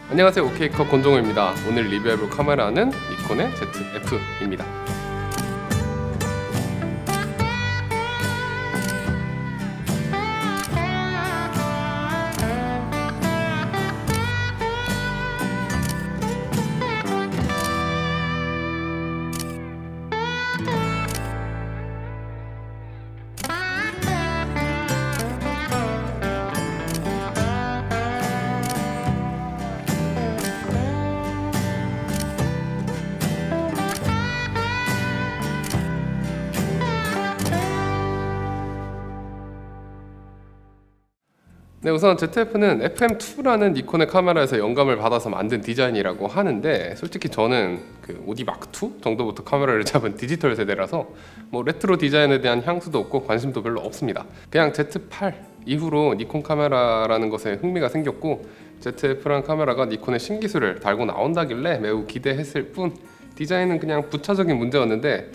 안녕하세요, 오케이컷 권종호입니다. 오늘 리뷰해볼 카메라는 니콘의 ZF입니다. 네, 우선 ZF는 FM2라는 니콘의 카메라에서 영감을 받아서 만든 디자인이라고 하는데, 솔직히 저는 그 OD 마크2 정도부터 카메라를 잡은 디지털 세대라서 뭐 레트로 디자인에 대한 향수도 없고 관심도 별로 없습니다. 그냥 Z8 이후로 니콘 카메라라는 것에 흥미가 생겼고, ZF라는 카메라가 니콘의 신기술을 달고 나온다길래 매우 기대했을 뿐, 디자인은 그냥 부차적인 문제였는데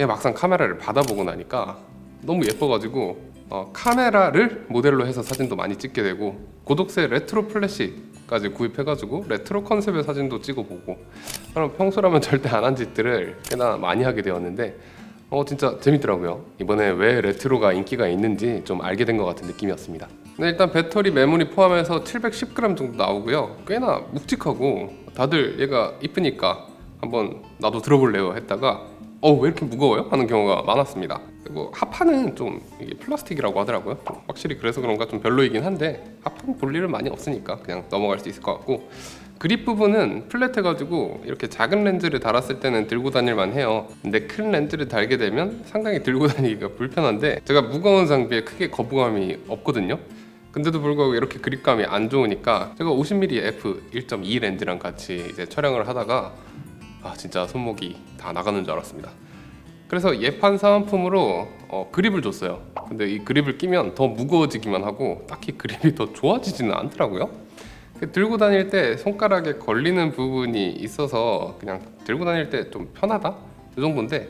막상 카메라를 받아보고 나니까 너무 예뻐가지고 카메라를 모델로 해서 사진도 많이 찍게 되고, 고독세 레트로 플래시까지 구입해가지고 레트로 컨셉의 사진도 찍어보고, 그럼 평소라면 절대 안 한 짓들을 꽤나 많이 하게 되었는데 진짜 재밌더라고요. 이번에 왜 레트로가 인기가 있는지 좀 알게 된 것 같은 느낌이었습니다. 네, 일단 배터리 메모리 포함해서 710g 정도 나오고요. 꽤나 묵직하고 다들 얘가 이쁘니까 한번 나도 들어볼래요 했다가 왜 이렇게 무거워요? 하는 경우가 많았습니다. 그리고 하판은 좀 이게 플라스틱이라고 하더라고요. 확실히 그래서 그런가 좀 별로이긴 한데, 하판 볼 일은 많이 없으니까 그냥 넘어갈 수 있을 것 같고, 그립 부분은 플랫해가지고 이렇게 작은 렌즈를 달았을 때는 들고 다닐만 해요. 근데 큰 렌즈를 달게 되면 상당히 들고 다니기가 불편한데, 제가 무거운 장비에 크게 거부감이 없거든요. 근데도 불구하고 이렇게 그립감이 안 좋으니까 제가 50mm f1.2 렌즈랑 같이 이제 촬영을 하다가 진짜 손목이 다 나가는 줄 알았습니다. 그래서 예판 사은품으로 그립을 줬어요. 근데 이 그립을 끼면 더 무거워지기만 하고 딱히 그립이 더 좋아지지는 않더라고요. 들고 다닐 때 손가락에 걸리는 부분이 있어서 그냥 들고 다닐 때 좀 편하다? 이 정도인데,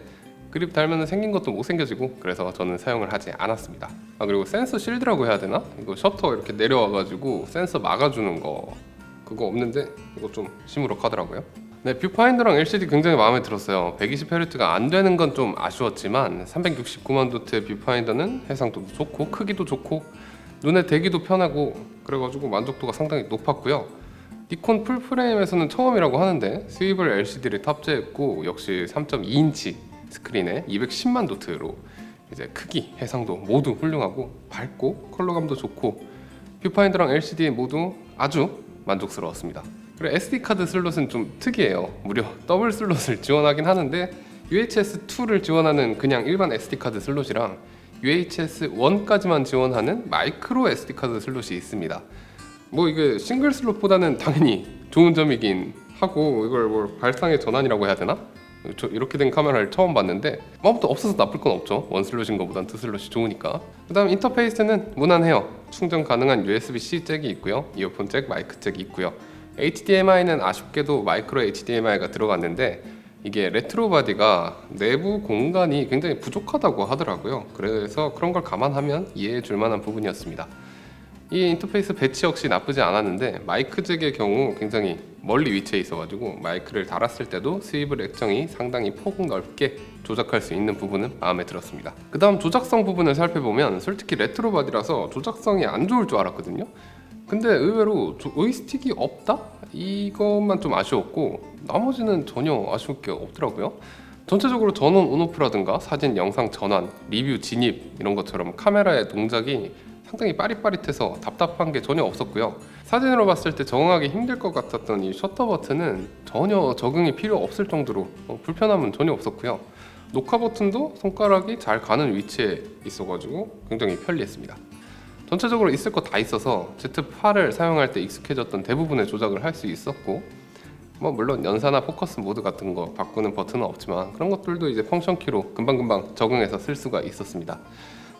그립 달면 생긴 것도 못생겨지고, 그래서 저는 사용을 하지 않았습니다. 그리고 센서 실드라고 해야 되나? 이거 셔터 이렇게 내려와가지고 센서 막아주는 거, 그거 없는데 이거 좀 시무룩하더라고요. 네, 뷰파인더랑 LCD 굉장히 마음에 들었어요. 120Hz가 안 되는 건 좀 아쉬웠지만 369만 도트의 뷰파인더는 해상도도 좋고 크기도 좋고 눈에 대기도 편하고, 그래가지고 만족도가 상당히 높았고요. 니콘 풀프레임에서는 처음이라고 하는데 스위블 LCD를 탑재했고, 역시 3.2인치 스크린에 210만 도트로 이제 크기, 해상도 모두 훌륭하고 밝고 컬러감도 좋고, 뷰파인더랑 LCD 모두 아주 만족스러웠습니다. 그리고 SD카드 슬롯은 좀 특이해요. 무려 더블 슬롯을 지원하긴 하는데, UHS-2를 지원하는 그냥 일반 SD카드 슬롯이랑 UHS-1까지만 지원하는 마이크로 SD카드 슬롯이 있습니다. 뭐 이게 싱글 슬롯보다는 당연히 좋은 점이긴 하고, 이걸 뭐 발상의 전환이라고 해야 되나? 이렇게 된 카메라를 처음 봤는데 아무것도 없어서 나쁠 건 없죠. 원 슬롯인 것보단 투 슬롯이 좋으니까. 그 다음 인터페이스는 무난해요. 충전 가능한 USB-C 잭이 있고요, 이어폰 잭, 마이크 잭이 있고요. HDMI는 아쉽게도 마이크로 HDMI가 들어갔는데, 이게 레트로 바디가 내부 공간이 굉장히 부족하다고 하더라고요. 그래서 그런 걸 감안하면 이해해 줄 만한 부분이었습니다. 이 인터페이스 배치 역시 나쁘지 않았는데, 마이크 잭의 경우 굉장히 멀리 위치해 있어가지고 마이크를 달았을 때도 스위블 액정이 상당히 폭 넓게 조작할 수 있는 부분은 마음에 들었습니다. 그 다음 조작성 부분을 살펴보면 솔직히 레트로 바디라서 조작성이 안 좋을 줄 알았거든요. 근데 의외로 조이스틱이 없다? 이것만 좀 아쉬웠고, 나머지는 전혀 아쉬울 게 없더라고요. 전체적으로 전원 온오프라든가 사진, 영상 전환, 리뷰, 진입 이런 것처럼 카메라의 동작이 상당히 빠릿빠릿해서 답답한 게 전혀 없었고요. 사진으로 봤을 때 적응하기 힘들 것 같았던 이 셔터 버튼은 전혀 적응이 필요 없을 정도로 불편함은 전혀 없었고요. 녹화 버튼도 손가락이 잘 가는 위치에 있어가지고 굉장히 편리했습니다. 전체적으로 있을 거 다 있어서 Z8을 사용할 때 익숙해졌던 대부분의 조작을 할 수 있었고, 물론 연사나 포커스 모드 같은 거 바꾸는 버튼은 없지만 그런 것들도 이제 펑션 키로 금방금방 적응해서 쓸 수가 있었습니다.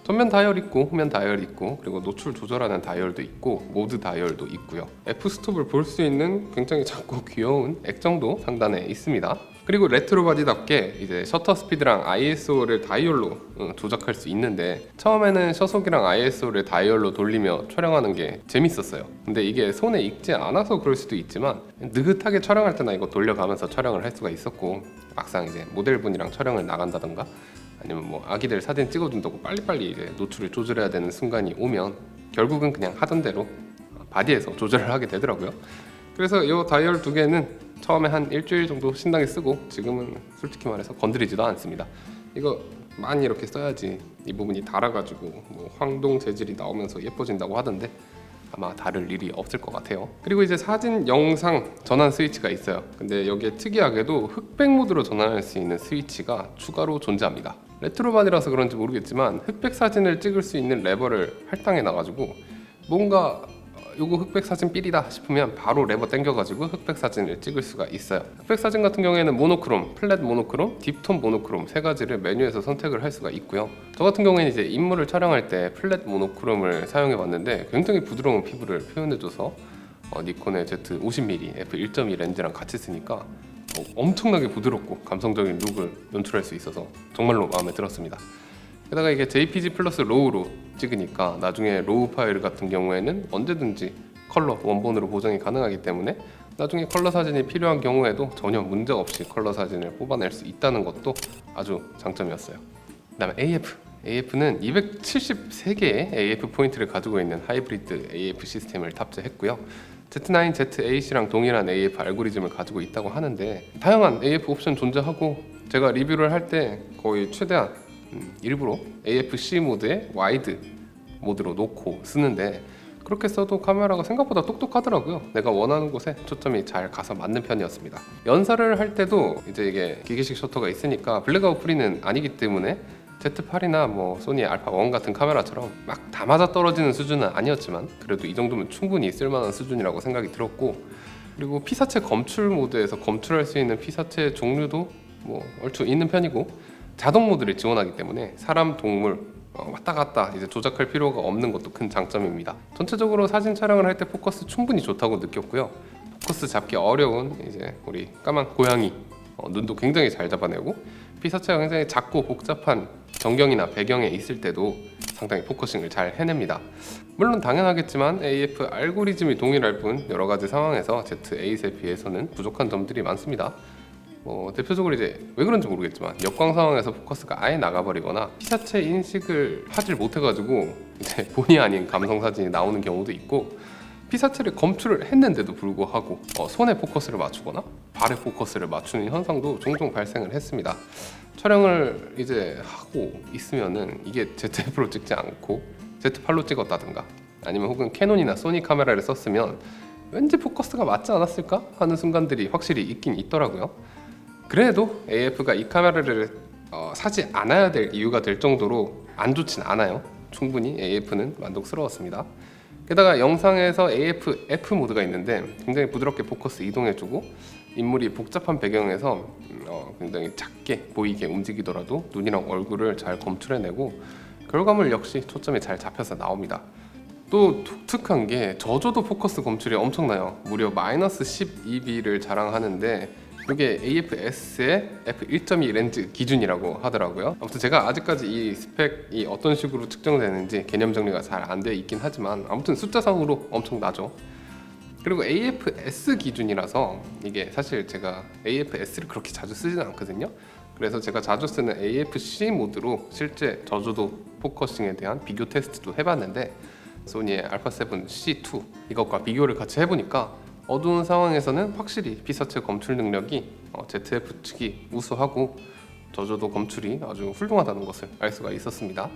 전면 다이얼 있고 후면 다이얼 있고, 그리고 노출 조절하는 다이얼도 있고 모드 다이얼도 있고요. F스톱을 볼 수 있는 굉장히 작고 귀여운 액정도 상단에 있습니다. 그리고 레트로 바디답게 이제 셔터 스피드랑 ISO를 다이얼로 조작할 수 있는데, 처음에는 시속이랑 ISO를 다이얼로 돌리며 촬영하는 게 재밌었어요. 근데 이게 손에 익지 않아서 그럴 수도 있지만 느긋하게 촬영할 때나 이거 돌려가면서 촬영을 할 수가 있었고, 막상 이제 모델분이랑 촬영을 나간다던가 아니면 뭐 아기들 사진 찍어준다고 빨리빨리 이제 노출을 조절해야 되는 순간이 오면 결국은 그냥 하던 대로 바디에서 조절을 하게 되더라고요. 그래서 이 다이얼 두 개는 처음에 한 일주일 정도 신나게 쓰고 지금은 솔직히 말해서 건드리지도 않습니다. 이거 많이 이렇게 써야지 이 부분이 닳아가지고 뭐 황동 재질이 나오면서 예뻐진다고 하던데 아마 다를 일이 없을 것 같아요. 그리고 이제 사진, 영상 전환 스위치가 있어요. 근데 여기에 특이하게도 흑백 모드로 전환할 수 있는 스위치가 추가로 존재합니다. 레트로 바디라서 그런지 모르겠지만 흑백 사진을 찍을 수 있는 레버를 할당해 놔가지고 뭔가 요거 흑백 사진 삘이다 싶으면 바로 레버 당겨가지고 흑백 사진을 찍을 수가 있어요. 흑백 사진 같은 경우에는 모노크롬, 플랫 모노크롬, 딥톤 모노크롬 세 가지를 메뉴에서 선택을 할 수가 있고요. 저 같은 경우에는 이제 인물을 촬영할 때 플랫 모노크롬을 사용해봤는데 굉장히 부드러운 피부를 표현해줘서 니콘의 Z50mm f1.2 렌즈랑 같이 쓰니까 엄청나게 부드럽고 감성적인 룩을 연출할 수 있어서 정말로 마음에 들었습니다. 게다가 이게 JPG 플러스 로우로 찍으니까 나중에 로우 파일 같은 경우에는 언제든지 컬러 원본으로 보정이 가능하기 때문에 나중에 컬러 사진이 필요한 경우에도 전혀 문제 없이 컬러 사진을 뽑아낼 수 있다는 것도 아주 장점이었어요. 그다음에 AF는 273개의 AF 포인트를 가지고 있는 하이브리드 AF 시스템을 탑재했고요. Z9, Z8이랑 동일한 AF 알고리즘을 가지고 있다고 하는데 다양한 AF 옵션 존재하고 제가 리뷰를 할 때 거의 최대한 일부러 AF-C 모드에 와이드 모드로 놓고 쓰는데 그렇게 써도 카메라가 생각보다 똑똑하더라고요. 내가 원하는 곳에 초점이 잘 가서 맞는 편이었습니다. 연사를 할 때도 이제 이게 기계식 셔터가 있으니까 블랙아웃 프리는 아니기 때문에 Z8이나 뭐 소니 알파1 같은 카메라처럼 막 다 맞아 떨어지는 수준은 아니었지만 그래도 이 정도면 충분히 쓸만한 수준이라고 생각이 들었고, 그리고 피사체 검출 모드에서 검출할 수 있는 피사체 종류도 뭐 얼추 있는 편이고 자동 모드를 지원하기 때문에 사람, 동물 왔다 갔다 이제 조작할 필요가 없는 것도 큰 장점입니다. 전체적으로 사진 촬영을 할 때 포커스 충분히 좋다고 느꼈고요. 포커스 잡기 어려운 이제 우리 까만 고양이 눈도 굉장히 잘 잡아내고, 피사체가 굉장히 작고 복잡한 전경이나 배경에 있을 때도 상당히 포커싱을 잘 해냅니다. 물론 당연하겠지만 AF 알고리즘이 동일할 뿐 여러 가지 상황에서 Z8에 비해서는 부족한 점들이 많습니다. 대표적으로 이제 왜 그런지 모르겠지만 역광 상황에서 포커스가 아예 나가버리거나 피사체 인식을 하질 못해가지고 이제 본의 아닌 감성 사진이 나오는 경우도 있고, 피사체를 검출을 했는데도 불구하고 손에 포커스를 맞추거나 발에 포커스를 맞추는 현상도 종종 발생을 했습니다. 촬영을 이제 하고 있으면은 이게 ZF로 찍지 않고 Z8로 찍었다든가 아니면 혹은 캐논이나 소니 카메라를 썼으면 왠지 포커스가 맞지 않았을까 하는 순간들이 확실히 있긴 있더라고요. 그래도 AF가 이 카메라를 사지 않아야 될 이유가 될 정도로 안 좋진 않아요. 충분히 AF는 만족스러웠습니다. 게다가 영상에서 AF F 모드가 있는데 굉장히 부드럽게 포커스 이동해주고 인물이 복잡한 배경에서 굉장히 작게 보이게 움직이더라도 눈이랑 얼굴을 잘 검출해내고 결과물 역시 초점이 잘 잡혀서 나옵니다. 또 독특한 게 저조도 포커스 검출이 엄청나요. 무려 마이너스 12b를 자랑하는데 이게 AF-S의 f1.2 렌즈 기준이라고 하더라고요. 아무튼 제가 아직까지 이 스펙이 어떤 식으로 측정되는지 개념 정리가 잘 안 돼 있긴 하지만 아무튼 숫자상으로 엄청 나죠. 그리고 AF-S 기준이라서 이게 사실 제가 AF-S를 그렇게 자주 쓰지는 않거든요. 그래서 제가 자주 쓰는 AF-C 모드로 실제 저조도 포커싱에 대한 비교 테스트도 해봤는데 소니의 알파7 C2 이것과 비교를 같이 해보니까 어두운 상황에서는 확실히 피사체 검출 능력이 ZF 측이 우수하고 저조도 검출이 아주 훌륭하다는 것을 알 수가 있었습니다.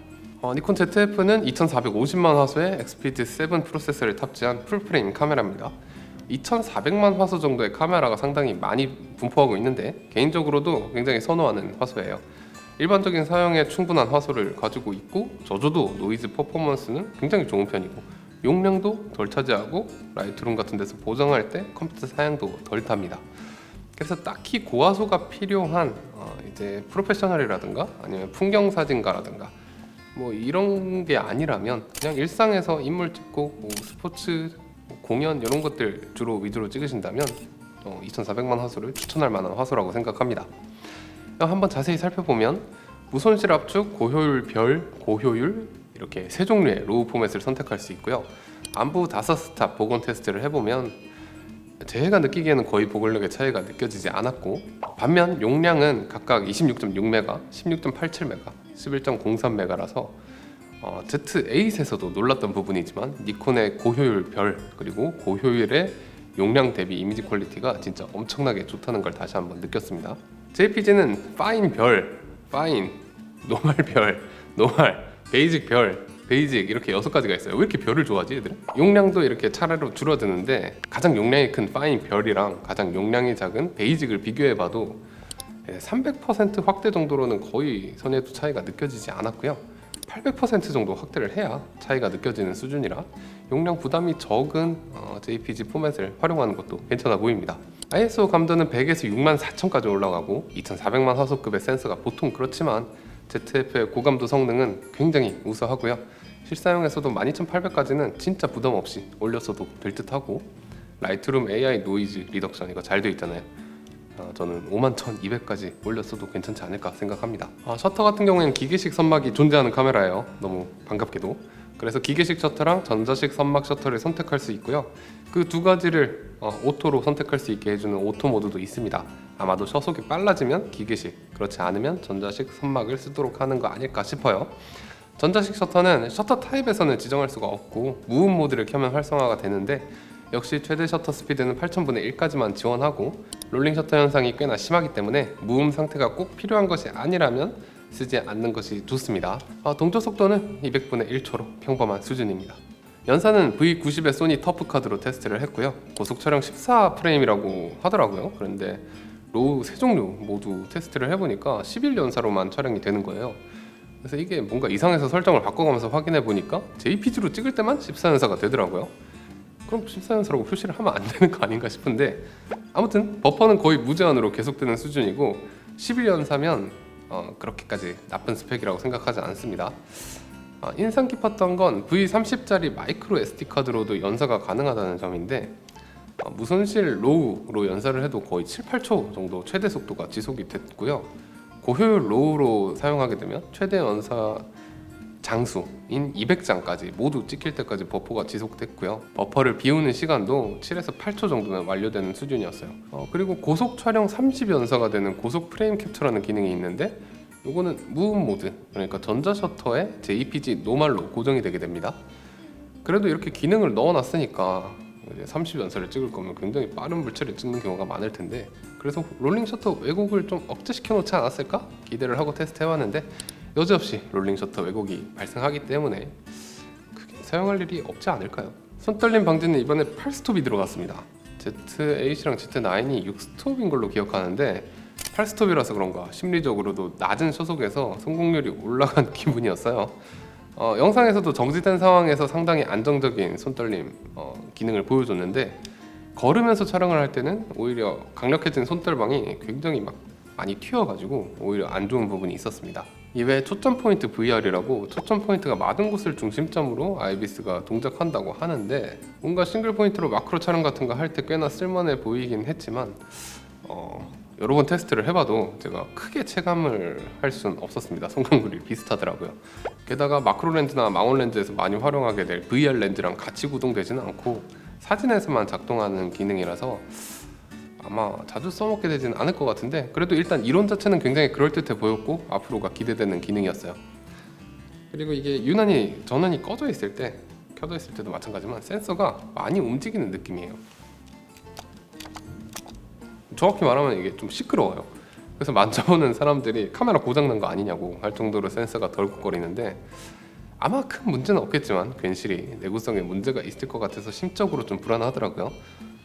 니콘 ZF는 2450만 화소의 엑스피드 7 프로세서를 탑재한 풀프레임 카메라입니다. 2400만 화소 정도의 카메라가 상당히 많이 분포하고 있는데 개인적으로도 굉장히 선호하는 화소예요. 일반적인 사용에 충분한 화소를 가지고 있고 저조도 노이즈 퍼포먼스는 굉장히 좋은 편이고 용량도 덜 차지하고 라이트룸 같은 데서 보정할 때 컴퓨터 사양도 덜 탑니다. 그래서 딱히 고화소가 필요한 이제 프로페셔널이라든가 아니면 풍경 사진가라든가 뭐 이런 게 아니라면 그냥 일상에서 인물 찍고 뭐 스포츠, 공연 이런 것들 주로 위주로 찍으신다면 2400만 화소를 추천할 만한 화소라고 생각합니다. 한번 자세히 살펴보면 무손실 압축, 고효율 별, 고효율 이렇게 세 종류의 로우 포맷을 선택할 수 있고요. 안부 5스탑 복원 테스트를 해보면 제가 느끼기에는 거의 보글력의 차이가 느껴지지 않았고, 반면 용량은 각각 26.6메가, 16.87메가, 11.03메가라서 Z8에서도 놀랐던 부분이지만 니콘의 고효율 별 그리고 고효율의 용량 대비 이미지 퀄리티가 진짜 엄청나게 좋다는 걸 다시 한번 느꼈습니다. JPG는 파인 별, 파인, 노말 별, 노말, 베이직 별, 베이직 이렇게 6가지가 있어요. 왜 이렇게 별을 좋아하지 얘들은? 용량도 이렇게 차례로 줄어드는데 가장 용량이 큰 파인 별이랑 가장 용량이 작은 베이직을 비교해봐도 300% 확대 정도로는 거의 선에도 차이가 느껴지지 않았고요. 800% 정도 확대를 해야 차이가 느껴지는 수준이라 용량 부담이 적은 JPG 포맷을 활용하는 것도 괜찮아 보입니다. ISO 감도는 100에서 64,000까지 올라가고 2400만 화소급의 센서가 보통 그렇지만 ZF의 고감도 성능은 굉장히 우수하고요. 실사용에서도 12800까지는 진짜 부담 없이 올렸어도 될 듯하고, 라이트룸 AI 노이즈 리덕션 이거 잘 돼 있잖아요. 저는 51,200까지 올렸어도 괜찮지 않을까 생각합니다. 셔터 같은 경우에는 기계식 선막이 존재하는 카메라예요. 너무 반갑게도. 그래서 기계식 셔터랑 전자식 선막 셔터를 선택할 수 있고요. 그 두 가지를 오토로 선택할 수 있게 해주는 오토 모드도 있습니다. 아마도 서속이 빨라지면 기계식, 그렇지 않으면 전자식 선막을 쓰도록 하는 거 아닐까 싶어요. 전자식 셔터는 셔터 타입에서는 지정할 수가 없고 무음 모드를 켜면 활성화가 되는데, 역시 최대 셔터 스피드는 8000분의 1까지만 지원하고 롤링 셔터 현상이 꽤나 심하기 때문에 무음 상태가 꼭 필요한 것이 아니라면 쓰지 않는 것이 좋습니다. 동조 속도는 200분의 1초로 평범한 수준입니다. 연산은 V90의 소니 터프 카드로 테스트를 했고요. 고속 촬영 14프레임이라고 하더라고요. 그런데 로우 세 종류 모두 테스트를 해보니까 11연사로만 촬영이 되는 거예요. 그래서 이게 뭔가 이상해서 설정을 바꿔가면서 확인해 보니까 JPG로 찍을 때만 14연사가 되더라고요. 그럼 14연사라고 표시를 하면 안 되는 거 아닌가 싶은데, 아무튼 버퍼는 거의 무제한으로 계속되는 수준이고 11연사면 그렇게까지 나쁜 스펙이라고 생각하지 않습니다. 인상 깊었던 건 V30짜리 마이크로 SD카드로도 연사가 가능하다는 점인데, 무손실 로우로 연사를 해도 거의 7, 8초 정도 최대 속도가 지속이 됐고요. 고효율 로우로 사용하게 되면 최대 연사 장수인 200장까지 모두 찍힐 때까지 버퍼가 지속됐고요. 버퍼를 비우는 시간도 7에서 8초 정도면 완료되는 수준이었어요. 그리고 고속 촬영 30연사가 되는 고속 프레임 캡처라는 기능이 있는데, 이거는 무음 모드, 그러니까 전자 셔터에 JPG 노말로 고정이 되게 됩니다. 그래도 이렇게 기능을 넣어놨으니까 30연사를 찍을 거면 굉장히 빠른 물체를 찍는 경우가 많을 텐데, 그래서 롤링 셔터 왜곡을 좀 억제시켜 놓지 않았을까 기대를 하고 테스트해봤는데, 여지없이 롤링 셔터 왜곡이 발생하기 때문에 크게 사용할 일이 없지 않을까요? 손떨림 방지는 이번에 8스톱이 들어갔습니다. Z8이랑 Z9이 6스톱인 걸로 기억하는데 8스톱이라서 그런가 심리적으로도 낮은 초속에서 성공률이 올라간 기분이었어요. 영상에서도 정지된 상황에서 상당히 안정적인 손떨림 기능을 보여줬는데, 걸으면서 촬영을 할 때는 오히려 강력해진 손떨방이 굉장히 많이 튀어가지고 오히려 안 좋은 부분이 있었습니다. 이외에 초점 포인트 VR이라고 초점 포인트가 많은 곳을 중심점으로 아이비스가 동작한다고 하는데, 뭔가 싱글 포인트로 마크로 촬영 같은 거 할 때 꽤나 쓸만해 보이긴 했지만 여러 번 테스트를 해봐도 제가 크게 체감을 할 수는 없었습니다. 성공률이 비슷하더라고요. 게다가 마크로 렌즈나 망원 렌즈에서 많이 활용하게 될 VR 렌즈랑 같이 구동되지는 않고 사진에서만 작동하는 기능이라서 아마 자주 써먹게 되지는 않을 것 같은데, 그래도 일단 이론 자체는 굉장히 그럴듯해 보였고 앞으로가 기대되는 기능이었어요. 그리고 이게 유난히 전원이 꺼져 있을 때, 켜져 있을 때도 마찬가지지만 센서가 많이 움직이는 느낌이에요. 정확히 말하면 이게 좀 시끄러워요. 그래서 만져보는 사람들이 카메라 고장난 거 아니냐고 할 정도로 센서가 덜컥거리는데, 아마 큰 문제는 없겠지만 괜시리 내구성에 문제가 있을 것 같아서 심적으로 좀 불안하더라고요.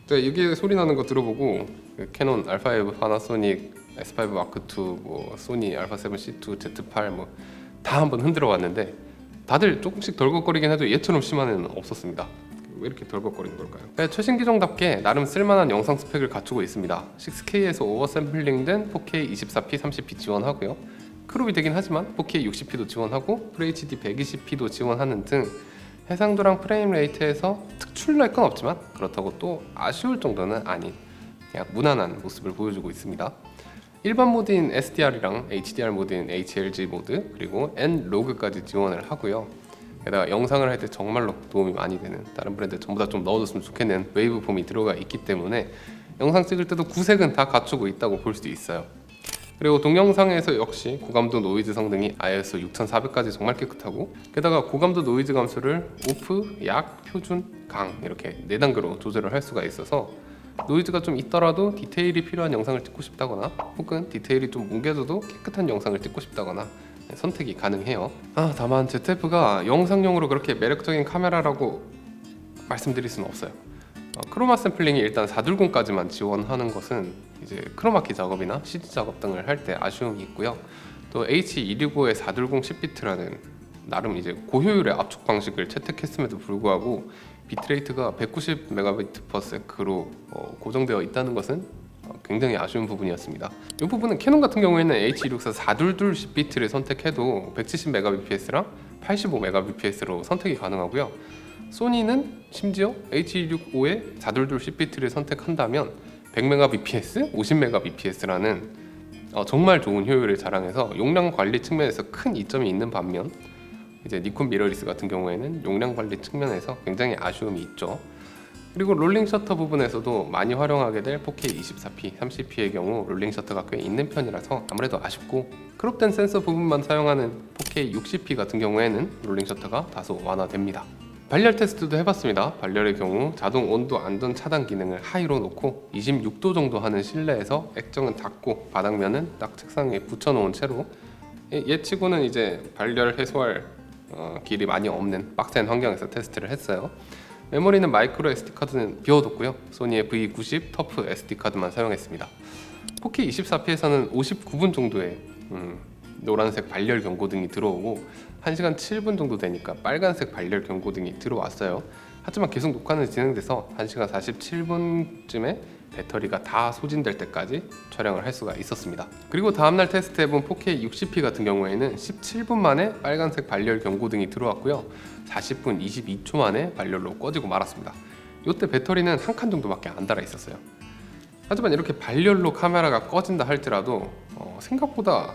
제가 이게 소리 나는 거 들어보고 캐논 알파5, 파나소닉 S5 마크2, 소니 알파7C2, Z8 다 한번 흔들어 왔는데 다들 조금씩 덜컥거리긴 해도 얘처럼 심한 애는 없었습니다. 왜 이렇게 덜컥거리는 걸까요? 최신 기종답게 나름 쓸만한 영상 스펙을 갖추고 있습니다. 6K에서 오버샘플링된 4K 24p 30p 지원하고요. 크롭이 되긴 하지만 4K 60p도 지원하고 FHD 120p도 지원하는 등 해상도랑 프레임 레이트에서 특출날 건 없지만 그렇다고 또 아쉬울 정도는 아닌 그냥 무난한 모습을 보여주고 있습니다. 일반 모드인 SDR이랑 HDR 모드인 HLG 모드 그리고 N로그까지 지원을 하고요. 게다가 영상을 할 때 정말로 도움이 많이 되는, 다른 브랜드 전부 다 좀 넣어줬으면 좋겠는 웨이브폼이 들어가 있기 때문에 영상 찍을 때도 구색은 다 갖추고 있다고 볼 수 있어요. 그리고 동영상에서 역시 고감도 노이즈 성능이 ISO 6400까지 정말 깨끗하고, 게다가 고감도 노이즈 감소를 오프, 약, 표준, 강 이렇게 4단계로 조절을 할 수가 있어서 노이즈가 좀 있더라도 디테일이 필요한 영상을 찍고 싶다거나 혹은 디테일이 좀 뭉개져도 깨끗한 영상을 찍고 싶다거나 선택이 가능해요. 다만 ZF가 영상용으로 그렇게 매력적인 카메라라고 말씀드릴 수는 없어요. 크로마 샘플링이 일단 420까지만 지원하는 것은 이제 크로마키 작업이나 CG 작업 등을 할 때 아쉬움이 있고요. 또 H265의 420 10비트라는 나름 이제 고효율의 압축 방식을 채택했음에도 불구하고 비트레이트가 190Mbps/s로 고정되어 있다는 것은 굉장히 아쉬운 부분이었습니다. 이 부분은 캐논 같은 경우에는 H264 422 10비트를 선택해도 170Mbps랑 85Mbps로 선택이 가능하고요. 소니는 심지어 H265의 422 10비트를 선택한다면 100Mbps, 50Mbps라는 정말 좋은 효율을 자랑해서 용량 관리 측면에서 큰 이점이 있는 반면 이제 니콘 미러리스 같은 경우에는 용량 관리 측면에서 굉장히 아쉬움이 있죠. 그리고 롤링 셔터 부분에서도 많이 활용하게 될 4K 24p, 30p의 경우 롤링 셔터가 꽤 있는 편이라서 아무래도 아쉽고, 크롭된 센서 부분만 사용하는 4K 60p 같은 경우에는 롤링 셔터가 다소 완화됩니다. 발열 테스트도 해봤습니다. 발열의 경우 자동 온도 안전 차단 기능을 하이로 놓고 26도 정도 하는 실내에서 액정은 닫고 바닥면은 딱 책상 위에 붙여놓은 채로, 얘치고는 이제 발열 해소할 길이 많이 없는 빡센 환경에서 테스트를 했어요. 메모리는 마이크로 SD카드는 비워뒀고요. 소니의 V90 터프 SD카드만 사용했습니다. 4K 24p에서는 59분 정도의 노란색 발열 경고등이 들어오고 1시간 7분 정도 되니까 빨간색 발열 경고등이 들어왔어요. 하지만 계속 녹화는 진행돼서 1시간 47분쯤에 배터리가 다 소진될 때까지 촬영을 할 수가 있었습니다. 그리고 다음날 테스트해본 4K 60p 같은 경우에는 17분 만에 빨간색 발열 경고등이 들어왔고요. 40분 22초 만에 발열로 꺼지고 말았습니다. 이때 배터리는 한 칸 정도밖에 안 달아 있었어요. 하지만 이렇게 발열로 카메라가 꺼진다 할지라도 생각보다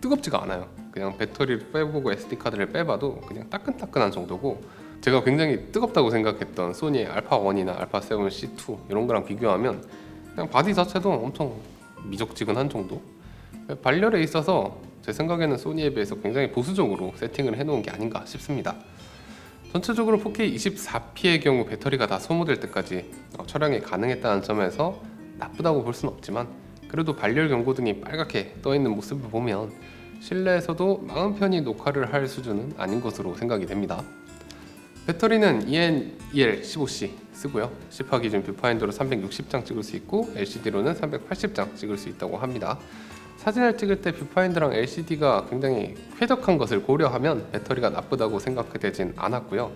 뜨겁지가 않아요. 그냥 배터리를 빼보고 SD카드를 빼봐도 그냥 따끈따끈한 정도고, 제가 굉장히 뜨겁다고 생각했던 소니의 알파1이나 알파7 C2 이런 거랑 비교하면 그냥 바디 자체도 엄청 미적지근한 정도? 발열에 있어서 제 생각에는 소니에 비해서 굉장히 보수적으로 세팅을 해놓은 게 아닌가 싶습니다. 전체적으로 4K 24p의 경우 배터리가 다 소모될 때까지 촬영이 가능했다는 점에서 나쁘다고 볼 수는 없지만, 그래도 발열 경고등이 빨갛게 떠있는 모습을 보면 실내에서도 마음 편히 녹화를 할 수준은 아닌 것으로 생각이 됩니다. 배터리는 EN2L15C 쓰고요. 10화 기준 뷰파인더로 360장 찍을 수 있고 LCD로는 380장 찍을 수 있다고 합니다. 사진을 찍을 때 뷰파인더랑 LCD가 굉장히 쾌적한 것을 고려하면 배터리가 나쁘다고 생각되진 않았고요.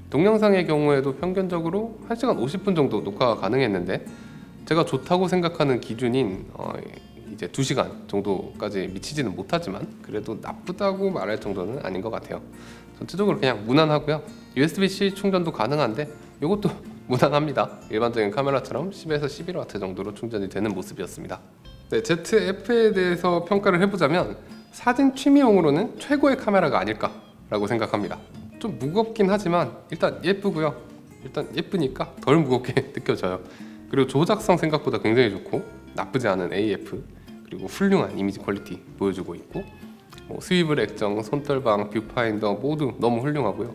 동영상의 경우에도 평균적으로 1시간 50분 정도 녹화가 가능했는데, 제가 좋다고 생각하는 기준인 이제 2시간 정도까지 미치지는 못하지만 그래도 나쁘다고 말할 정도는 아닌 것 같아요. 전체적으로 그냥 무난하고요. USB-C 충전도 가능한데 이것도 무난합니다. 일반적인 카메라처럼 10에서 11W 정도로 충전이 되는 모습이었습니다. 네, ZF에 대해서 평가를 해보자면 사진 취미용으로는 최고의 카메라가 아닐까라고 생각합니다. 좀 무겁긴 하지만 일단 예쁘고요. 일단 예쁘니까 덜 무겁게 느껴져요. 그리고 조작성 생각보다 굉장히 좋고 나쁘지 않은 AF, 그리고 훌륭한 이미지 퀄리티 보여주고 있고, 스위블 액정, 손떨방, 뷰파인더 모두 너무 훌륭하고요.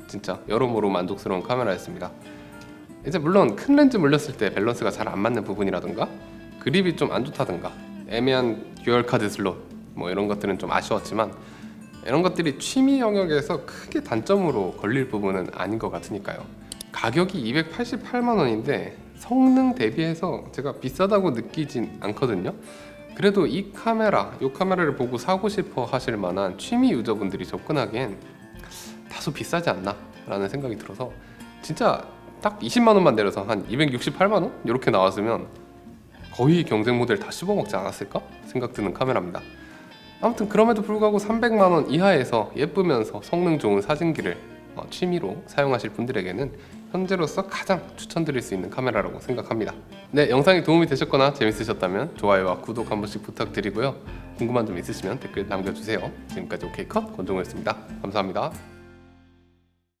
진짜 여러모로 만족스러운 카메라였습니다. 이제 물론 큰 렌즈 물렸을 때 밸런스가 잘 안 맞는 부분이라든가 그립이 좀 안 좋다든가 애매한 듀얼 카드 슬롯 이런 것들은 좀 아쉬웠지만, 이런 것들이 취미 영역에서 크게 단점으로 걸릴 부분은 아닌 것 같으니까요. 가격이 288만 원인데 성능 대비해서 제가 비싸다고 느끼진 않거든요. 그래도 이 카메라를 보고 사고 싶어 하실 만한 취미 유저분들이 접근하기엔 다소 비싸지 않나 라는 생각이 들어서, 진짜 딱 20만 원만 내려서 한 268만 원? 이렇게 나왔으면 거의 경쟁 모델 다 씹어먹지 않았을까 생각 드는 카메라입니다. 아무튼 그럼에도 불구하고 300만 원 이하에서 예쁘면서 성능 좋은 사진기를 취미로 사용하실 분들에게는 현재로서 가장 추천드릴 수 있는 카메라라고 생각합니다. 네, 영상이 도움이 되셨거나 재밌으셨다면 좋아요와 구독 한 번씩 부탁드리고요. 궁금한 점 있으시면 댓글 남겨주세요. 지금까지 오케이컷 권종호였습니다. 감사합니다.